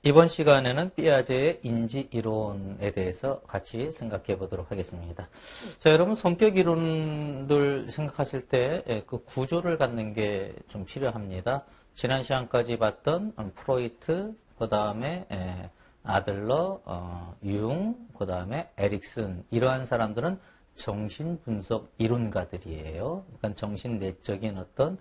이번 시간에는 피아제의 인지 이론에 대해서 같이 생각해 보도록 하겠습니다. 자, 여러분 성격 이론들 생각하실 때 그 구조를 갖는 게 좀 필요합니다. 지난 시간까지 봤던 프로이트, 그 다음에 아들러, 융, 그 다음에 에릭슨, 이러한 사람들은 정신분석 이론가들이에요. 그러니까 정신 내적인 어떤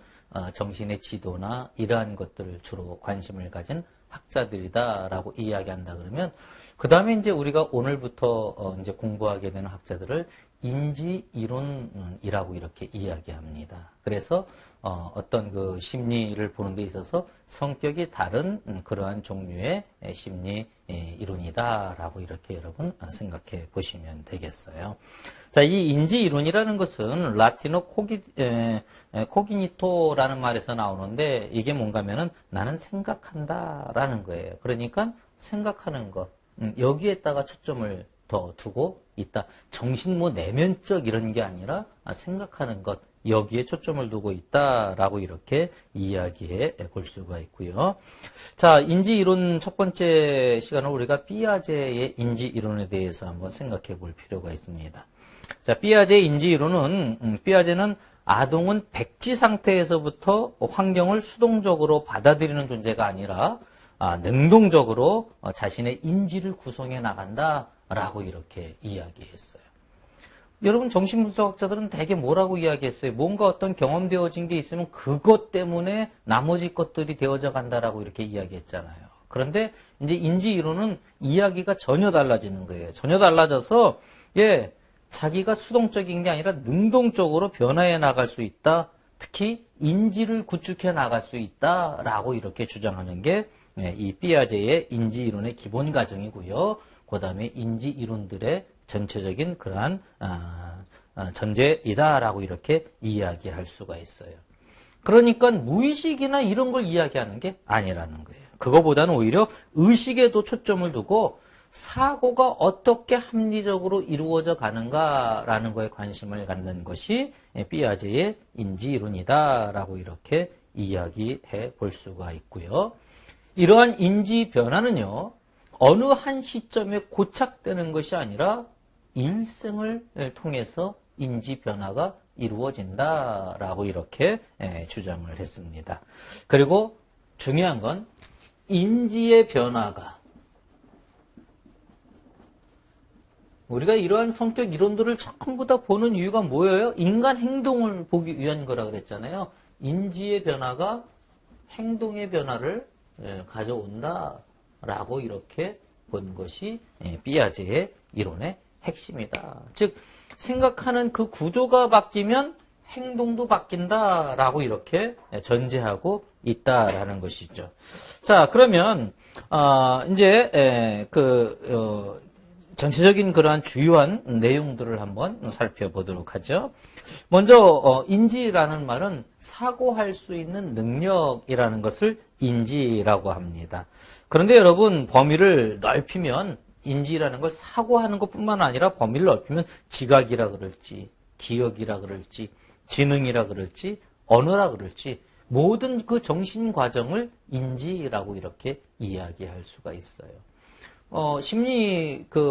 정신의 지도나 이러한 것들을 주로 관심을 가진 학자들이다라고 이야기한다 그러면, 그 다음에 이제 우리가 오늘부터 이제 공부하게 되는 학자들을 인지 이론이라고 이렇게 이야기합니다. 그래서 어떤 그 심리를 보는 데 있어서 성격이 다른 그러한 종류의 심리 이론이다라고 이렇게 여러분 생각해 보시면 되겠어요. 자, 이 인지 이론이라는 것은 라틴어 코기니토라는 말에서 나오는데, 이게 뭔가 하면은 나는 생각한다라는 거예요. 그러니까 생각하는 것, 여기에다가 초점을 더 두고 있다. 정신 뭐 내면적 이런 게 아니라 생각하는 것, 여기에 초점을 두고 있다라고 이렇게 이야기해 볼 수가 있고요. 자, 인지 이론 첫 번째 시간은 우리가 피아제의 인지 이론에 대해서 한번 생각해 볼 필요가 있습니다. 자, 피아제의 인지 이론은, 피아제는 아동은 백지 상태에서부터 환경을 수동적으로 받아들이는 존재가 아니라 능동적으로 자신의 인지를 구성해 나간다라고 이렇게 이야기했어요. 여러분, 정신분석학자들은 대개 뭐라고 이야기했어요? 뭔가 어떤 경험되어진 게 있으면 그것 때문에 나머지 것들이 되어져 간다라고 이렇게 이야기했잖아요. 그런데 이제 인지 이론은 이야기가 전혀 달라지는 거예요. 전혀 달라져서, 자기가 수동적인 게 아니라 능동적으로 변화해 나갈 수 있다. 특히 인지를 구축해 나갈 수 있다라고 이렇게 주장하는 게 이 피아제의 인지 이론의 기본 과정이고요. 그 다음에 인지 이론들의 전체적인 그러한 전제이다라고 이렇게 이야기할 수가 있어요. 그러니까 무의식이나 이런 걸 이야기하는 게 아니라는 거예요. 그거보다는 오히려 의식에도 초점을 두고 사고가 어떻게 합리적으로 이루어져 가는가라는 거에 관심을 갖는 것이 피아제의 인지 이론이다라고 이렇게 이야기해 볼 수가 있고요. 이러한 인지 변화는요, 어느 한 시점에 고착되는 것이 아니라 일생을 통해서 인지 변화가 이루어진다라고 이렇게 주장을 했습니다. 그리고 중요한 건 인지의 변화가, 우리가 이러한 성격 이론들을 전부 다 보는 이유가 뭐예요? 인간 행동을 보기 위한 거라 그랬잖아요. 인지의 변화가 행동의 변화를 가져온다라고 이렇게 본 것이 피아제의 이론의 핵심이다. 즉, 생각하는 그 구조가 바뀌면 행동도 바뀐다라고 이렇게 전제하고 있다라는 것이죠. 자, 그러면 이제 전체적인 그러한 주요한 내용들을 한번 살펴보도록 하죠. 먼저 인지라는 말은 사고할 수 있는 능력이라는 것을 인지라고 합니다. 그런데 여러분, 범위를 넓히면 인지라는 걸 사고하는 것뿐만 아니라 범위를 넓히면 지각이라 그럴지, 기억이라 그럴지, 지능이라 그럴지, 언어라 그럴지 모든 그 정신 과정을 인지라고 이렇게 이야기할 수가 있어요.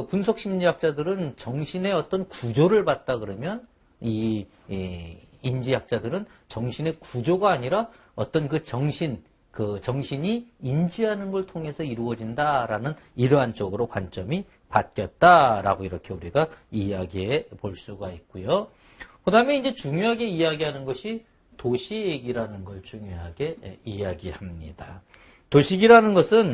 분석 심리학자들은 정신의 어떤 구조를 봤다 그러면 이 인지학자들은 정신의 구조가 아니라 어떤 그 정신이 인지하는 걸 통해서 이루어진다라는 이러한 쪽으로 관점이 바뀌었다라고 이렇게 우리가 이야기해 볼 수가 있고요. 그 다음에 이제 중요하게 이야기하는 것이 도식이라는 걸 중요하게 이야기합니다. 도식이라는 것은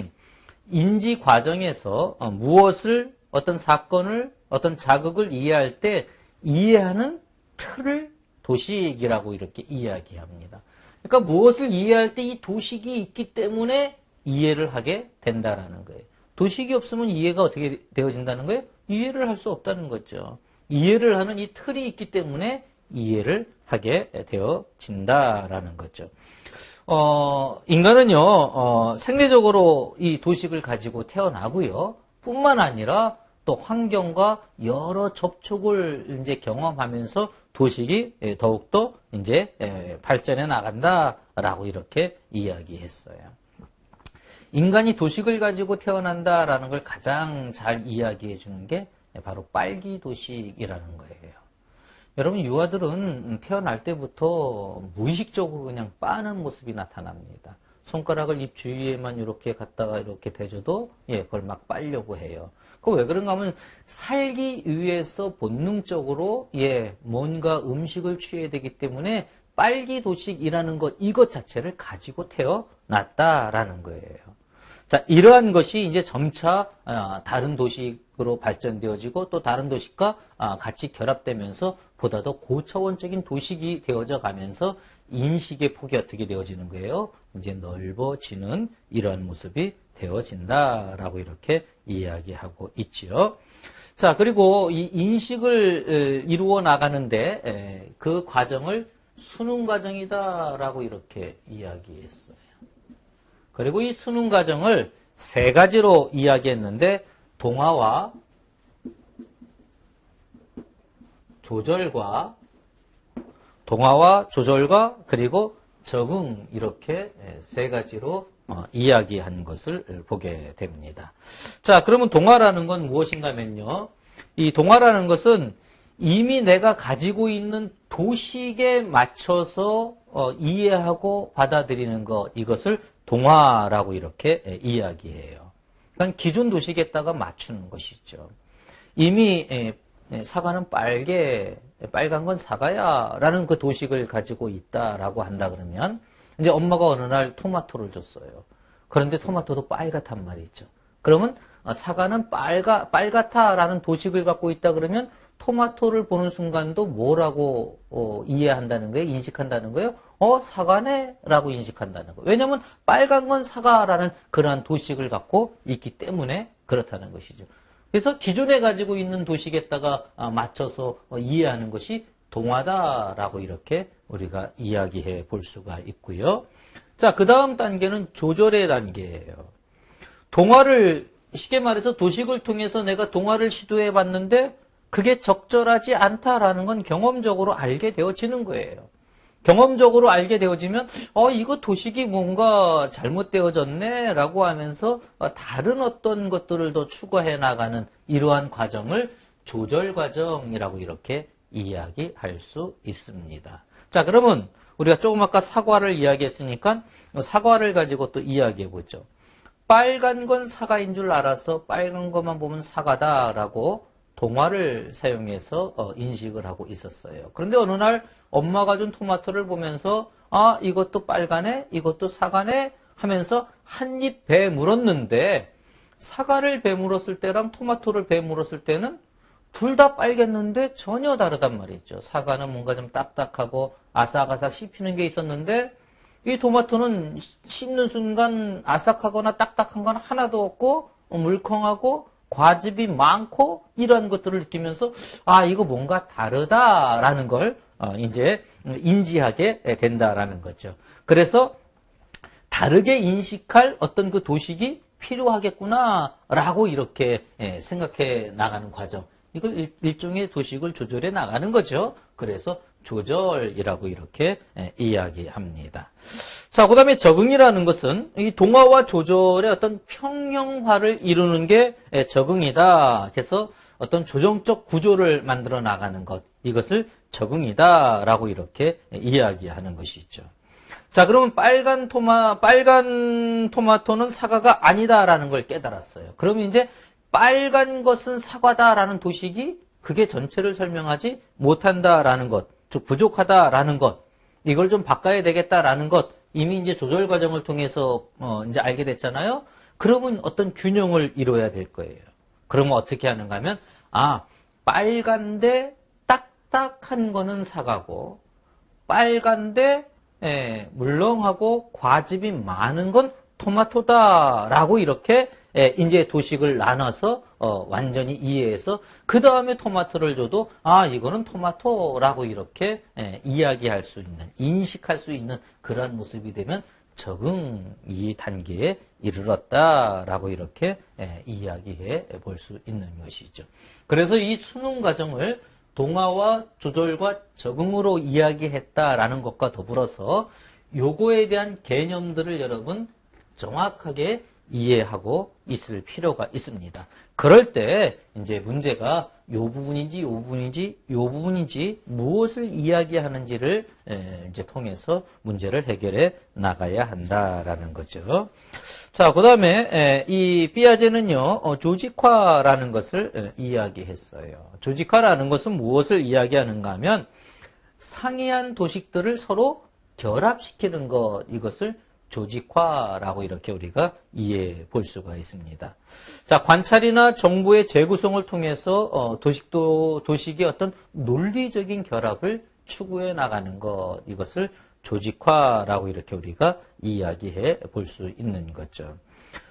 인지 과정에서 무엇을, 어떤 사건을, 어떤 자극을 이해할 때 이해하는 틀을 도식이라고 이렇게 이야기합니다. 그러니까 무엇을 이해할 때 이 도식이 있기 때문에 이해를 하게 된다라는 거예요. 도식이 없으면 이해가 어떻게 되어진다는 거예요? 이해를 할 수 없다는 거죠. 이해를 하는 이 틀이 있기 때문에 이해를 하게 되어진다라는 거죠. 인간은요, 생리적으로 이 도식을 가지고 태어나고요. 뿐만 아니라 또 환경과 여러 접촉을 이제 경험하면서 도식이 더욱더 이제 발전해 나간다라고 이렇게 이야기했어요. 인간이 도식을 가지고 태어난다라는 걸 가장 잘 이야기해 주는 게 바로 빨기 도식이라는 거예요. 여러분, 유아들은 태어날 때부터 무의식적으로 그냥 빠는 모습이 나타납니다. 손가락을 입 주위에만 이렇게 갖다가 이렇게 대줘도 그걸 막 빨려고 해요. 그 왜 그런가 하면 살기 위해서 본능적으로 뭔가 음식을 취해야 되기 때문에 빨기 도식이라는 것, 이것 자체를 가지고 태어났다라는 거예요. 자, 이러한 것이 이제 점차 다른 도식으로 발전되어지고 또 다른 도식과 같이 결합되면서 보다 더 고차원적인 도식이 되어져 가면서 인식의 폭이 어떻게 되어지는 거예요? 이제 넓어지는 이러한 모습이 되어진다라고 이렇게 이야기하고 있지요. 자, 그리고 이 인식을 이루어 나가는데 그 과정을 수능 과정이다라고 이렇게 이야기했어요. 그리고 이 수능 과정을 세 가지로 이야기했는데 동화와 조절과 그리고 적응, 이렇게 세 가지로 이야기한 것을 보게 됩니다. 자, 그러면 동화라는 건 무엇인가 하면요. 이 동화라는 것은 이미 내가 가지고 있는 도식에 맞춰서 이해하고 받아들이는 것, 이것을 동화라고 이렇게 이야기해요. 그러니까 기존 도식에다가 맞추는 것이죠. 이미 사과는 빨간 건 사과야 라는 그 도식을 가지고 있다라고 한다 그러면 이제 엄마가 어느 날 토마토를 줬어요. 그런데 토마토도 빨갛단 말이죠. 그러면 사과는 빨갛다 라는 도식을 갖고 있다 그러면 토마토를 보는 순간도 뭐라고 이해한다는 거예요? 인식한다는 거예요? 사과네? 라고 인식한다는 거예요. 왜냐하면 빨간 건 사과라는 그러한 도식을 갖고 있기 때문에 그렇다는 것이죠. 그래서 기존에 가지고 있는 도식에다가 맞춰서 이해하는 것이 동화다라고 이렇게 우리가 이야기해 볼 수가 있고요. 자, 그 다음 단계는 조절의 단계예요. 동화를, 쉽게 말해서 도식을 통해서 내가 동화를 시도해 봤는데 그게 적절하지 않다라는 건 경험적으로 알게 되어지는 거예요. 경험적으로 알게 되어지면 이거 도식이 뭔가 잘못되어졌네 라고 하면서 다른 어떤 것들을 더 추가해 나가는 이러한 과정을 조절 과정이라고 이렇게 이야기할 수 있습니다. 자, 그러면 우리가 조금 아까 사과를 이야기했으니까 사과를 가지고 또 이야기해 보죠. 빨간 건 사과인 줄 알아서 빨간 것만 보면 사과다라고 동화를 사용해서 인식을 하고 있었어요. 그런데 어느 날 엄마가 준 토마토를 보면서 이것도 빨가네, 이것도 사과네 하면서 한 입 배 물었는데 사과를 배 물었을 때랑 토마토를 배 물었을 때는 둘 다 빨겠는데 전혀 다르단 말이죠. 사과는 뭔가 좀 딱딱하고 아삭아삭 씹히는 게 있었는데 이 토마토는 씹는 순간 아삭하거나 딱딱한 건 하나도 없고 물컹하고 과즙이 많고 이런 것들을 느끼면서 이거 뭔가 다르다라는 걸 이제 인지하게 된다라는 거죠. 그래서 다르게 인식할 어떤 그 도식이 필요하겠구나라고 이렇게 생각해 나가는 과정. 이걸 일종의 도식을 조절해 나가는 거죠. 그래서 조절이라고 이렇게 이야기합니다. 자, 그 다음에 적응이라는 것은 이 동화와 조절의 어떤 평형화를 이루는 게 적응이다. 그래서 어떤 조정적 구조를 만들어 나가는 것. 이것을 적응이다라고 이렇게 이야기하는 것이죠. 자, 그러면 빨간 토마토는 사과가 아니다라는 걸 깨달았어요. 그러면 이제 빨간 것은 사과다라는 도식이 그게 전체를 설명하지 못한다라는 것, 즉 부족하다라는 것, 이걸 좀 바꿔야 되겠다라는 것, 이미 이제 조절 과정을 통해서 이제 알게 됐잖아요. 그러면 어떤 균형을 이뤄야 될 거예요. 그러면 어떻게 하는가 하면 빨간데 딱딱한 거는 사과고 빨간데 물렁하고 과즙이 많은 건 토마토다라고 이렇게 이제 도식을 나눠서 완전히 이해해서 그 다음에 토마토를 줘도 이거는 토마토라고 이렇게 이야기할 수 있는, 인식할 수 있는 그런 모습이 되면 적응 이 단계에 이르렀다라고 이렇게 이야기해 볼 수 있는 것이죠. 그래서 이 수능 과정을 동화와 조절과 적응으로 이야기했다라는 것과 더불어서 요거에 대한 개념들을 여러분 정확하게 이해하고 있을 필요가 있습니다. 그럴 때 이제 문제가 요 부분인지 무엇을 이야기하는지를 이제 통해서 문제를 해결해 나가야 한다라는 거죠. 자, 그다음에 이 피아제는요. 조직화라는 것을 이야기했어요. 조직화라는 것은 무엇을 이야기하는가 하면 상이한 도식들을 서로 결합시키는 것, 이것을 조직화라고 이렇게 우리가 이해해 볼 수가 있습니다. 자, 관찰이나 정보의 재구성을 통해서 도식의 어떤 논리적인 결합을 추구해 나가는 것, 이것을 조직화라고 이렇게 우리가 이야기해 볼 수 있는 거죠.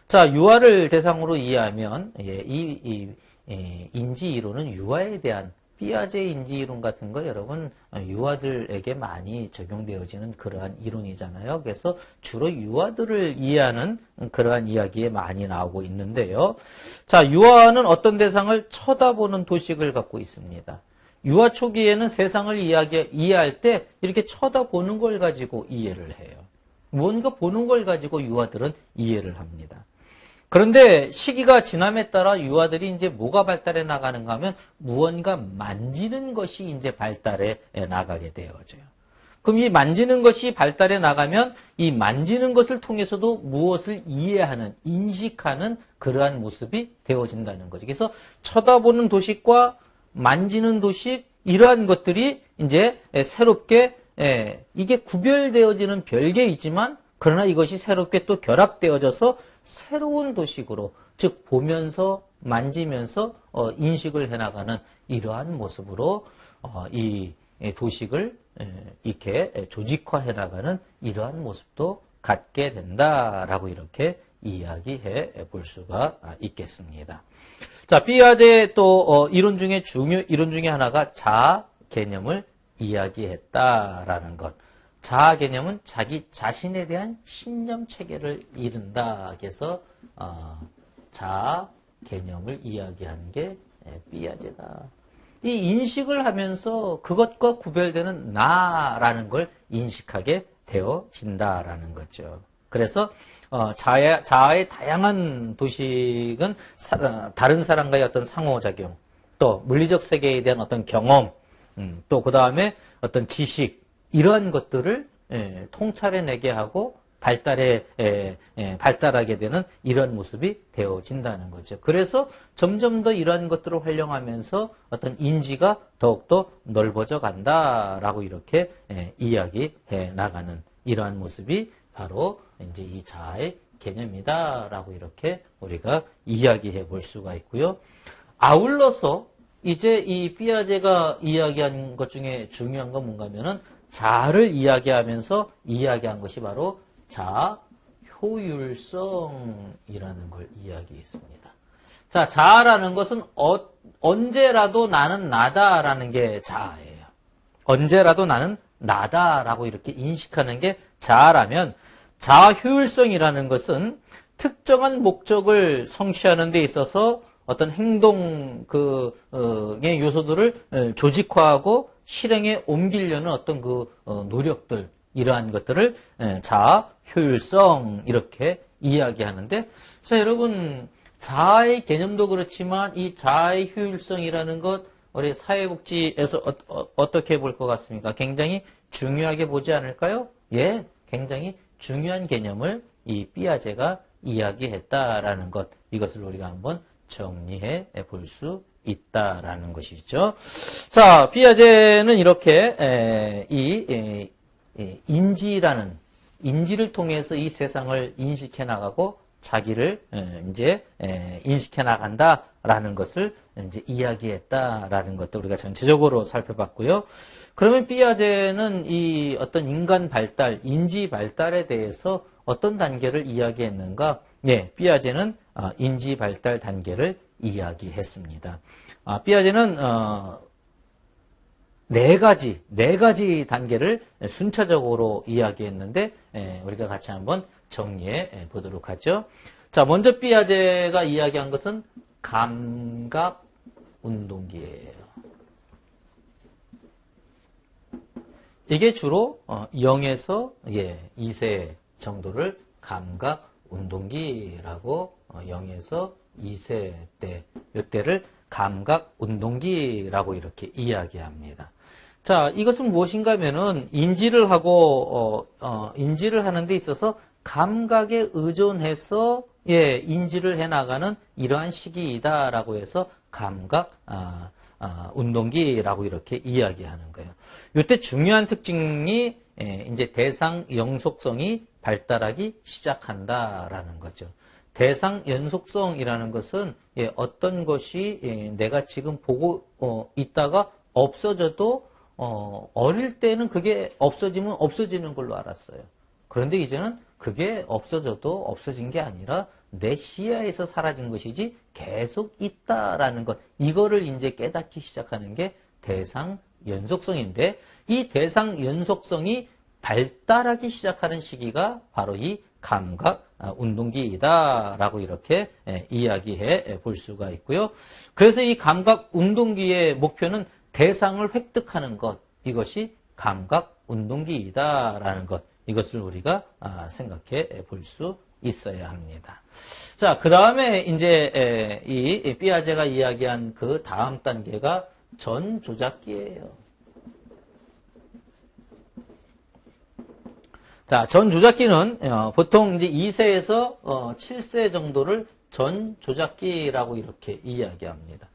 자, 유아를 대상으로 이해하면 이 인지 이론은 유아에 대한 피아제 인지 이론 같은 거 여러분 유아들에게 많이 적용되어지는 그러한 이론이잖아요. 그래서 주로 유아들을 이해하는 그러한 이야기에 많이 나오고 있는데요. 자, 유아는 어떤 대상을 쳐다보는 도식을 갖고 있습니다. 유아 초기에는 세상을 이해할 때 이렇게 쳐다보는 걸 가지고 이해를 해요. 무언가 보는 걸 가지고 유아들은 이해를 합니다. 그런데 시기가 지남에 따라 유아들이 이제 뭐가 발달해 나가는가 하면 무언가 만지는 것이 이제 발달해 나가게 되어져요. 그럼 이 만지는 것이 발달해 나가면 이 만지는 것을 통해서도 무엇을 이해하는, 인식하는 그러한 모습이 되어진다는 거죠. 그래서 쳐다보는 도식과 만지는 도식, 이러한 것들이 이제 새롭게 이게 구별되어지는 별개이지만 그러나 이것이 새롭게 또 결합되어져서 새로운 도식으로, 즉 보면서 만지면서 인식을 해나가는 이러한 모습으로 이 도식을 이렇게 조직화해 나가는 이러한 모습도 갖게 된다라고 이렇게 이야기해 볼 수가 있겠습니다. 자, 피아제 또 이론 중에 이론 중에 하나가 자아 개념을 이야기했다라는 것. 자아 개념은 자기 자신에 대한 신념 체계를 이룬다. 그래서 자아 개념을 이야기하는 게 피아제다. 이 인식을 하면서 그것과 구별되는 나라는 걸 인식하게 되어진다라는 거죠. 그래서 자아의 다양한 도식은 다른 사람과의 어떤 상호작용, 또 물리적 세계에 대한 어떤 경험, 또 그 다음에 어떤 지식, 이러한 것들을 통찰해내게 하고 발달하게 되는 이런 모습이 되어진다는 거죠. 그래서 점점 더 이러한 것들을 활용하면서 어떤 인지가 더욱더 넓어져 간다라고 이렇게 이야기해 나가는 이러한 모습이 바로 이제 이 자아의 개념이다라고 이렇게 우리가 이야기해 볼 수가 있고요. 아울러서 이제 이 피아제가 이야기한 것 중에 중요한 건 뭔가 하면은 자아를 이야기하면서 이야기한 것이 바로 자아 효율성이라는 걸 이야기했습니다. 자, 자아라는 것은 언제라도 나는 나다라는 게 자아예요. 언제라도 나는 나다라고 이렇게 인식하는 게 자아라면, 자아 효율성이라는 것은 특정한 목적을 성취하는 데 있어서 어떤 행동 의 요소들을 조직화하고 실행에 옮기려는 어떤 노력들, 이러한 것들을 자아 효율성 이렇게 이야기하는데, 자, 여러분, 자아의 개념도 그렇지만 이 자아의 효율성이라는 것 우리 사회복지에서 어떻게 볼 것 같습니까? 굉장히 중요하게 보지 않을까요? 예, 굉장히 중요한 개념을 이 피아제가 이야기했다라는 것, 이것을 우리가 한번 정리해 볼 수 있다라는 것이죠. 자, 피아제는 이렇게 인지를 통해서 이 세상을 인식해 나가고 자기를 이제 인식해 나간다라는 것을 이제 이야기했다라는 것도 우리가 전체적으로 살펴봤고요. 그러면 피아제는 이 어떤 인간 발달, 인지 발달에 대해서 어떤 단계를 이야기했는가? 예, 피아제는 인지 발달 단계를 이야기했습니다. 피아제는 네 가지 단계를 순차적으로 이야기했는데 우리가 같이 한번 정리해 보도록 하죠. 자, 먼저 피아제가 이야기한 것은 감각 운동기예요. 이게 주로 0에서 2세 정도를 감각 운동기라고 0에서 2세 때, 이때를 감각 운동기라고 이렇게 이야기합니다. 자, 이것은 무엇인가 하면은 인지를 하고 인지를 하는 데 있어서 감각에 의존해서 인지를 해 나가는 이러한 시기이다라고 해서 감각 운동기라고 이렇게 이야기하는 거예요. 이때 중요한 특징이 이제 대상 연속성이 발달하기 시작한다라는 거죠. 대상 연속성이라는 것은 어떤 것이 내가 지금 보고 있다가 없어져도 어릴 때는 그게 없어지면 없어지는 걸로 알았어요. 그런데 이제는 그게 없어져도 없어진 게 아니라 내 시야에서 사라진 것이지 계속 있다라는 것. 이거를 이제 깨닫기 시작하는 게 대상 연속성인데 이 대상 연속성이 발달하기 시작하는 시기가 바로 이 감각 운동기이다라고 이렇게 이야기해 볼 수가 있고요. 그래서 이 감각 운동기의 목표는 대상을 획득하는 것. 이것이 감각 운동기이다라는 것. 이것을 우리가 생각해 볼 수 있어야 합니다. 자, 그 다음에 이제 이 삐아제가 이야기한 그 다음 단계가 전조작기예요. 자, 전조작기는 보통 이제 2세에서 7세 정도를 전조작기라고 이렇게 이야기합니다.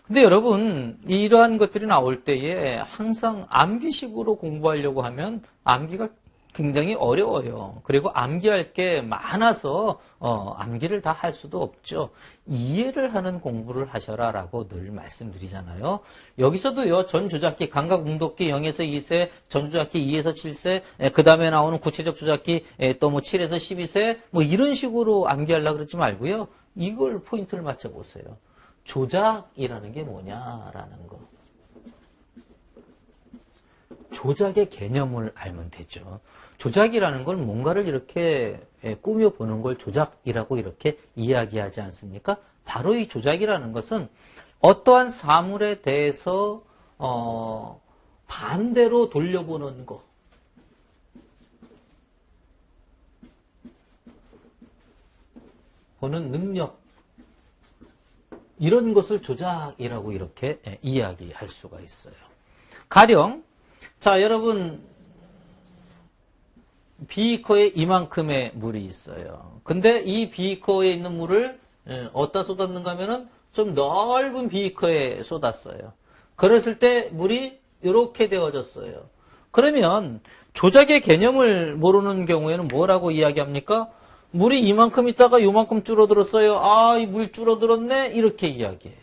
근데 여러분, 이러한 것들이 나올 때에 항상 암기식으로 공부하려고 하면 암기가 굉장히 어려워요. 그리고 암기할 게 많아서 암기를 다 할 수도 없죠. 이해를 하는 공부를 하셔라라고 늘 말씀드리잖아요. 여기서도요. 전조작기, 감각운동기 0에서 2세, 전조작기 2에서 7세, 그 다음에 나오는 구체적 조작기 또 뭐 7에서 12세 뭐 이런 식으로 암기하려고 그러지 말고요. 이걸 포인트를 맞춰보세요. 조작이라는 게 뭐냐라는 거. 조작의 개념을 알면 되죠. 조작이라는 건 뭔가를 이렇게 꾸며보는 걸 조작이라고 이렇게 이야기하지 않습니까? 바로 이 조작이라는 것은 어떠한 사물에 대해서 반대로 돌려보는 거. 보는 능력. 이런 것을 조작이라고 이렇게 이야기할 수가 있어요. 가령 자, 여러분 비커에 이만큼의 물이 있어요. 근데 이 비커에 있는 물을 어디다 쏟았는가 하면은 좀 넓은 비커에 쏟았어요. 그랬을 때 물이 이렇게 되어졌어요. 그러면 조작의 개념을 모르는 경우에는 뭐라고 이야기합니까? 물이 이만큼 있다가 요만큼 줄어들었어요. 아, 이 물 줄어들었네. 이렇게 이야기해요.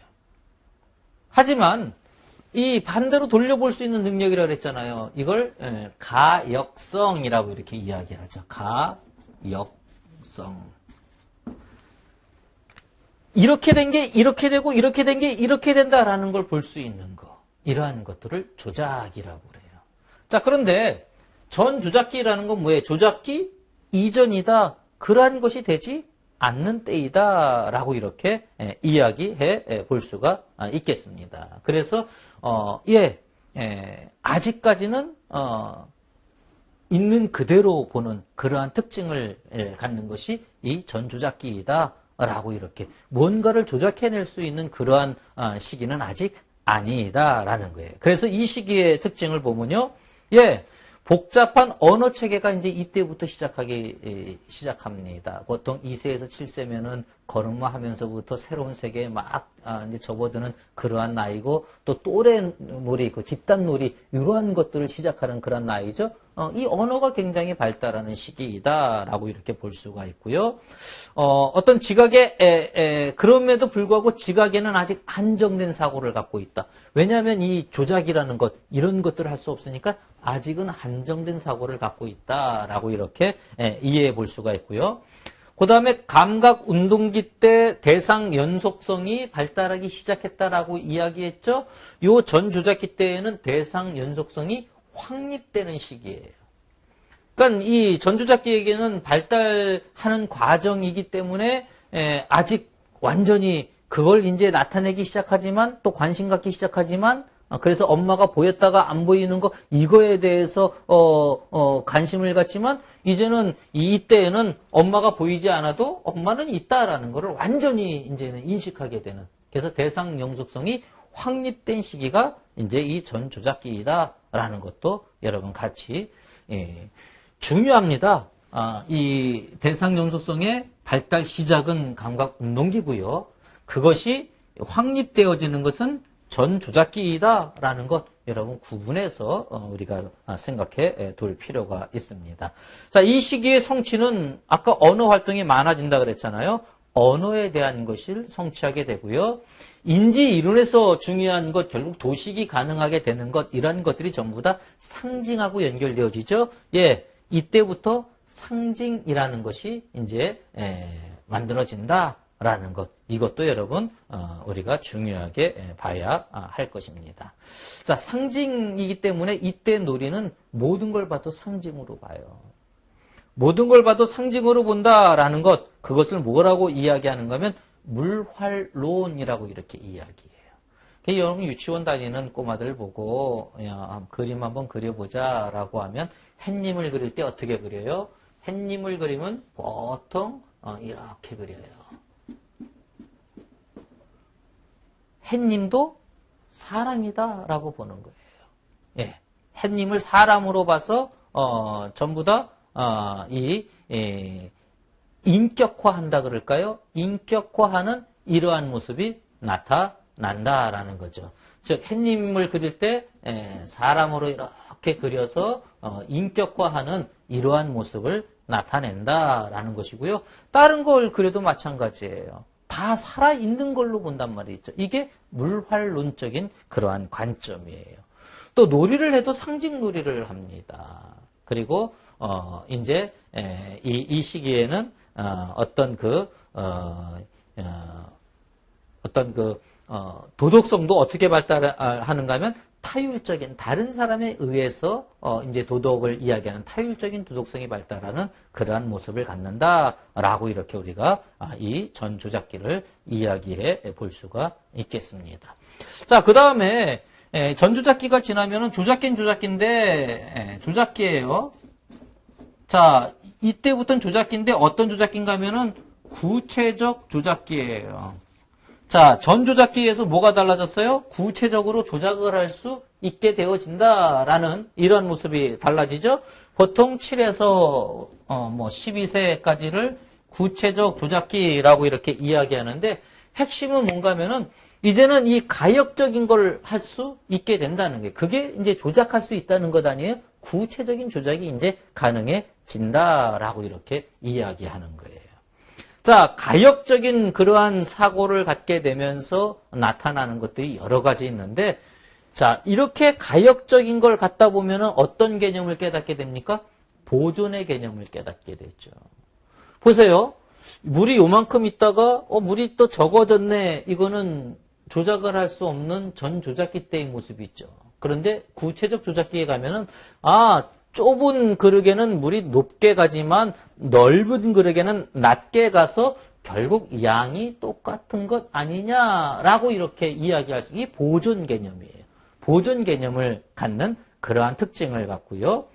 하지만 이 반대로 돌려볼 수 있는 능력이라고 그랬잖아요. 이걸 가역성이라고 이렇게 이야기하죠. 가역성. 이렇게 된 게 이렇게 되고 이렇게 된 게 이렇게 된다라는 걸 볼 수 있는 거. 이러한 것들을 조작이라고 그래요. 자, 그런데 전조작기라는 건 뭐예요? 조작기 이전이다. 그러한 것이 되지 않는 때이다라고 이렇게 이야기해 볼 수가 있겠습니다. 그래서 아직까지는 있는 그대로 보는 그러한 특징을 갖는 것이 이 전조작기이다라고 이렇게 뭔가를 조작해낼 수 있는 그러한 시기는 아직 아니다라는 거예요. 그래서 이 시기의 특징을 보면요, 복잡한 언어 체계가 이제 이때부터 시작합니다. 보통 2세에서 7세면은 걸음마 하면서부터 새로운 세계에 막 이제 접어드는 그러한 나이고 또 또래 놀이, 그 집단 놀이 이러한 것들을 시작하는 그런 나이죠. 이 언어가 굉장히 발달하는 시기이다라고 이렇게 볼 수가 있고요. 어떤 지각에 그럼에도 불구하고 지각에는 아직 안정된 사고를 갖고 있다. 왜냐하면 이 조작이라는 것 이런 것들을 할 수 없으니까 아직은 안정된 사고를 갖고 있다라고 이렇게 이해해 볼 수가 있고요. 그 다음에 감각 운동기 때 대상 연속성이 발달하기 시작했다라고 이야기했죠. 요 전조작기 때에는 대상 연속성이 확립되는 시기예요. 그러니까 이 전조작기에게는 발달하는 과정이기 때문에 아직 완전히 그걸 이제 나타내기 시작하지만 또 관심 갖기 시작하지만 그래서 엄마가 보였다가 안 보이는 거 이거에 대해서 관심을 갖지만 이제는 이때에는 엄마가 보이지 않아도 엄마는 있다라는 것을 완전히 이제는 인식하게 되는. 그래서 대상 영속성이 확립된 시기가 이제 이 전조작기이다라는 것도 여러분 같이 중요합니다. 이 대상 영속성의 발달 시작은 감각 운동기고요. 그것이 확립되어지는 것은 전조작기이다라는 것 여러분 구분해서 우리가 생각해 둘 필요가 있습니다. 자, 이 시기의 성취는 아까 언어 활동이 많아진다 그랬잖아요. 언어에 대한 것을 성취하게 되고요. 인지 이론에서 중요한 것, 결국 도식이 가능하게 되는 것, 이런 것들이 전부 다 상징하고 연결되어지죠. 예, 이때부터 상징이라는 것이 이제 만들어진다라는 것. 이것도 여러분 우리가 중요하게 봐야 할 것입니다. 자, 상징이기 때문에 이때 놀이는 모든 걸 봐도 상징으로 봐요. 모든 걸 봐도 상징으로 본다라는 것, 그것을 뭐라고 이야기하는 거면 물활론이라고 이렇게 이야기해요. 여러분 유치원 다니는 꼬마들 보고 야, 그림 한번 그려보자라고 하면 햇님을 그릴 때 어떻게 그려요? 햇님을 그리면 보통 이렇게 그려요. 햇님도 사람이다라고 보는 거예요. 예, 햇님을 사람으로 봐서 전부 다 인격화한다 그럴까요? 인격화하는 이러한 모습이 나타난다라는 거죠. 즉 햇님을 그릴 때 사람으로 이렇게 그려서 인격화하는 이러한 모습을 나타낸다라는 것이고요. 다른 걸 그려도 마찬가지예요. 다 살아있는 걸로 본단 말이죠. 이게 물활론적인 그러한 관점이에요. 또 놀이를 해도 상징 놀이를 합니다. 그리고 이제 이 시기에는 어떤 도덕성도 어떻게 발달하는가 하면 타율적인 다른 사람에 의해서 이제 도덕을 이야기하는 타율적인 도덕성이 발달하는 그러한 모습을 갖는다라고 이렇게 우리가 이 전조작기를 이야기해 볼 수가 있겠습니다. 자, 그 다음에 전조작기가 지나면은 조작기는 조작기인데 조작기예요. 자, 이때부터는 조작기인데 어떤 조작기인가 하면은 구체적 조작기예요. 자, 전조작기에서 뭐가 달라졌어요? 구체적으로 조작을 할 수 있게 되어진다라는 이런 모습이 달라지죠. 보통 7에서 12세까지를 구체적 조작기라고 이렇게 이야기하는데 핵심은 뭔가 하면은 이제는 이 가역적인 걸 할 수 있게 된다는 게 그게 이제 조작할 수 있다는 것 아니에요? 구체적인 조작이 이제 가능해진다라고 이렇게 이야기하는 거예요. 자, 가역적인 그러한 사고를 갖게 되면서 나타나는 것들이 여러 가지 있는데, 자, 이렇게 가역적인 걸 갖다 보면은 어떤 개념을 깨닫게 됩니까? 보존의 개념을 깨닫게 되죠. 보세요. 물이 요만큼 있다가, 물이 또 적어졌네. 이거는 조작을 할 수 없는 전조작기 때의 모습이 있죠. 그런데 구체적 조작기에 가면은, 좁은 그릇에는 물이 높게 가지만 넓은 그릇에는 낮게 가서 결국 양이 똑같은 것 아니냐라고 이렇게 이야기할 수 있는 이 보존 개념이에요. 보존 개념을 갖는 그러한 특징을 갖고요.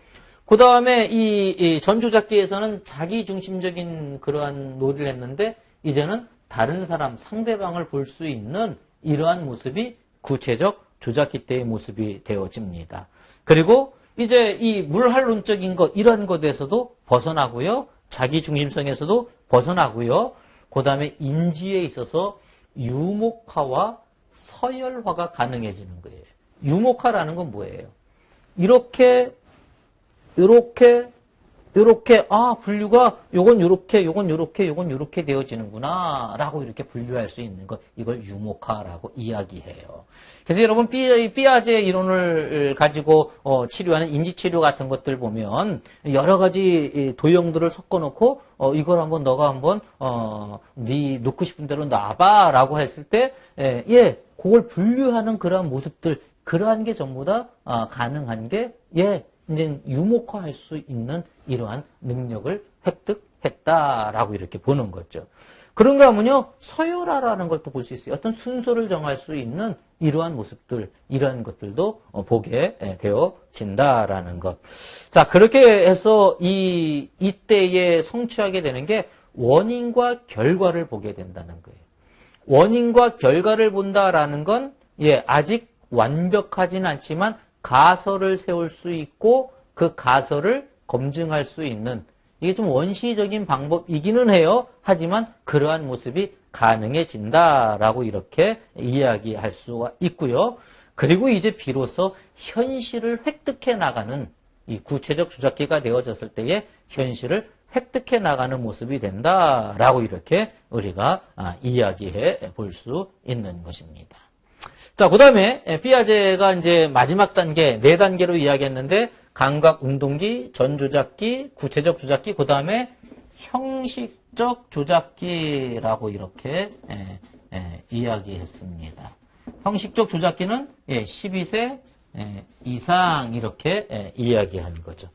그 다음에 이 전조작기에서는 자기 중심적인 그러한 놀이를 했는데 이제는 다른 사람, 상대방을 볼 수 있는 이러한 모습이 구체적 조작기 때의 모습이 되어집니다. 그리고 이제 이 물활론적인 것, 이런 것에서도 벗어나고요. 자기 중심성에서도 벗어나고요. 그 다음에 인지에 있어서 유목화와 서열화가 가능해지는 거예요. 유목화라는 건 뭐예요? 이렇게, 분류가 요건 요렇게, 요건 요렇게, 요건 요렇게 되어지는구나 라고 이렇게 분류할 수 있는 것, 이걸 유목화라고 이야기해요. 그래서 여러분 삐아제 이론을 가지고 치료하는 인지치료 같은 것들 보면 여러 가지 도형들을 섞어놓고 이걸 한번 너가 한번 네 놓고 싶은 대로 놔봐 라고 했을 때 그걸 분류하는 그러한 모습들, 그러한 게 전부 다 가능한 게 이제 유목화할 수 있는 이러한 능력을 획득했다라고 이렇게 보는 거죠. 그런가 하면요, 서열화라는 걸 또 볼 수 있어요. 어떤 순서를 정할 수 있는 이러한 모습들, 이러한 것들도 보게 되어진다라는 것. 자, 그렇게 해서 이때에 성취하게 되는 게 원인과 결과를 보게 된다는 거예요. 원인과 결과를 본다라는 건, 아직 완벽하진 않지만 가설을 세울 수 있고 그 가설을 검증할 수 있는, 이게 좀 원시적인 방법이기는 해요. 하지만 그러한 모습이 가능해진다라고 이렇게 이야기할 수가 있고요. 그리고 이제 비로소 현실을 획득해 나가는, 이 구체적 조작기가 되어졌을 때에 현실을 획득해 나가는 모습이 된다라고 이렇게 우리가 이야기해 볼 수 있는 것입니다. 자, 그 다음에 피아제가 이제 마지막 단계, 4단계로 이야기했는데, 감각 운동기, 전조작기, 구체적 조작기, 그 다음에 형식적 조작기라고 이렇게 이야기했습니다. 형식적 조작기는 12세 이상 이렇게 이야기한 거죠.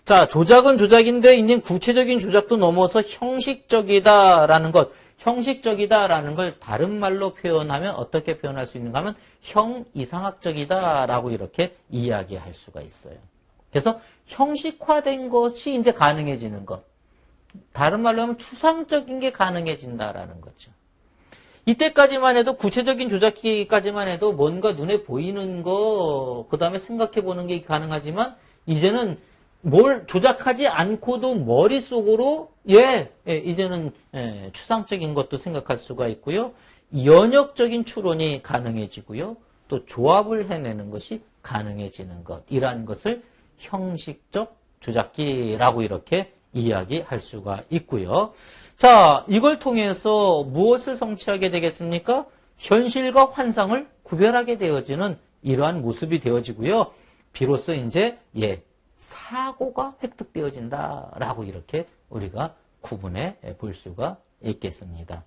자, 조작은 조작인데 이제 구체적인 조작도 넘어서 형식적이다라는 것. 형식적이다라는 걸 다른 말로 표현하면 어떻게 표현할 수 있는가 하면 형이상학적이다라고 이렇게 이야기할 수가 있어요. 그래서 형식화된 것이 이제 가능해지는 것. 다른 말로 하면 추상적인 게 가능해진다라는 거죠. 이때까지만 해도 구체적인 조작기까지만 해도 뭔가 눈에 보이는 거, 그 다음에 생각해 보는 게 가능하지만 이제는 뭘 조작하지 않고도 머릿속으로 이제는 추상적인 것도 생각할 수가 있고요. 연역적인 추론이 가능해지고요. 또 조합을 해내는 것이 가능해지는 것. 이러한 것을 형식적 조작기라고 이렇게 이야기할 수가 있고요. 자, 이걸 통해서 무엇을 성취하게 되겠습니까? 현실과 환상을 구별하게 되어지는 이러한 모습이 되어지고요. 비로소 이제 사고가 획득되어진다라고 이렇게 우리가 구분해 볼 수가 있겠습니다.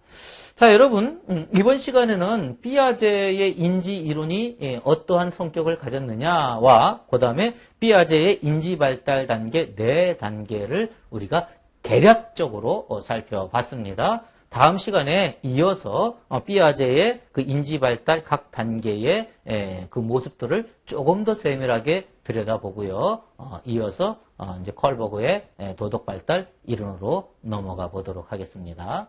자, 여러분, 이번 시간에는 피아제의 인지 이론이 어떠한 성격을 가졌느냐와 그 다음에 피아제의 인지 발달 단계 4단계를 우리가 대략적으로 살펴봤습니다. 다음 시간에 이어서 피아제의 그 인지 발달 각 단계의 그 모습들을 조금 더 세밀하게 들여다보고요. 이어서 이제 컬버그의 도덕 발달 이론으로 넘어가 보도록 하겠습니다.